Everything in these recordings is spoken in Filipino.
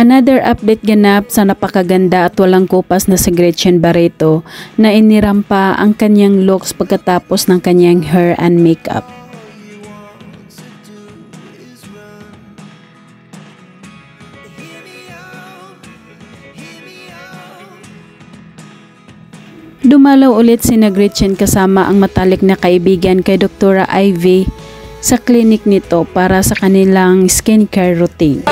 Another update ganap sa napakaganda at walang kupas na si Gretchen Barreto na inirampa ang kanyang looks pagkatapos ng kanyang hair and makeup. Dumalaw ulit si Gretchen kasama ang matalik na kaibigan kay Dr. Ivy sa clinic nito para sa kanilang skincare routine.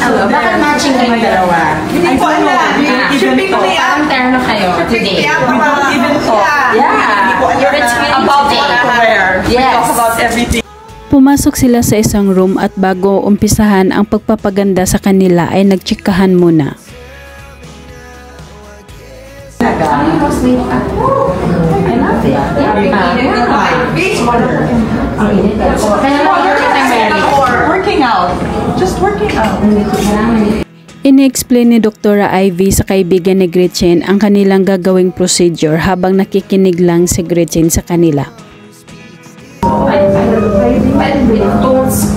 Bakit matching kayong dalawa? Hindi ko alam. Shipping ko parang terno kayo today. Even po. Yeah. You're about what to wear. Yes. We talk about everything. Pumasok sila sa isang room at bago umpisahan ang pagpapaganda sa kanila ay nagtsikahan muna. I love it. Working out. Just working out. Ini-explain ni Dr. Ivy sa kaibigan ni Gretchen ang kanilang gagawing procedure habang nakikinig lang si Gretchen sa kanila.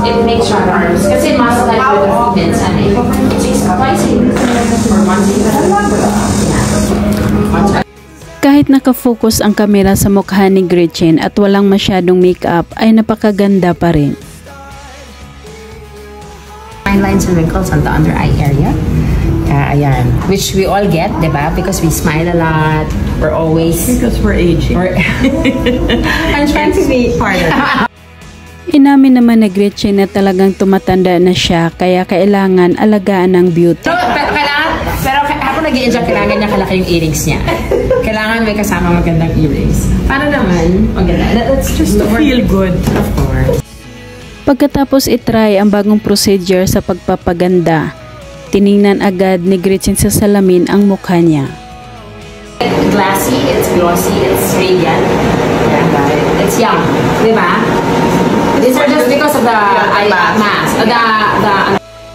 It makes your arms. Kasi muscle like with the movements and it's twice a week or once a week. Kahit nakafocus ang kamera sa mukha ni Gretchen at walang masyadong makeup ay napakaganda pa rin. Fine lines and wrinkles on the under eye area. Ayan. Which we all get, diba? Because we smile a lot. We're always... Because we're aging. I'm trying to be part of it. Inamin naman ni Gretchen na talagang tumatanda na siya kaya kailangan alagaan ng beauty. So, pero ako nag-i-enjoy, kailangan niya kalaki yung earrings niya. Kailangan may kasama magandang earrings. Para naman, maganda. That's just to feel good. Of course. Pagkatapos itry ang bagong procedure sa pagpapaganda, tiningnan agad ni Gretchen sa salamin ang mukha niya. It's glassy, it's glossy, it's radiant. It's young, di ba? These are just because of the eye mask.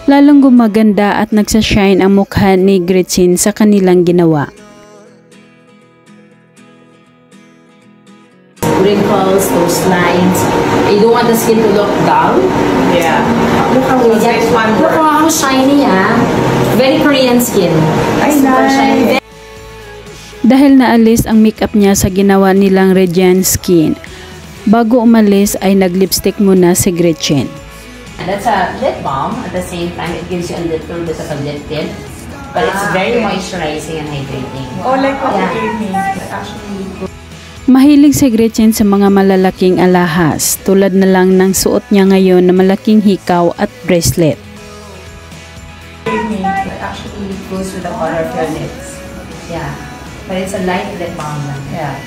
Lalong gumaganda at nagsashine ang mukha ni Gretchen sa kanilang ginawa. Wrinkles, those lines. You don't want the skin to look dull. Yeah. Look how nice one. Look how shiny, ah. Very Korean skin. Super shiny. Dahil naalis ang makeup niya sa ginawa nilang Radiant Skin, bago umalis ay nag-lipstick muna si Gretchen. And that's a lip balm. At the same time, it gives you a little bit of a lip tint. But it's very moisturizing and hydrating. Oh, like what you gave me. Actually, Mahilig si Gretchen sa mga malalaking alahas, tulad na lang ng suot niya ngayon na malaking hikaw at bracelet. It actually goes with the color of your lips. Yeah. But it's a light lip balm. Yeah.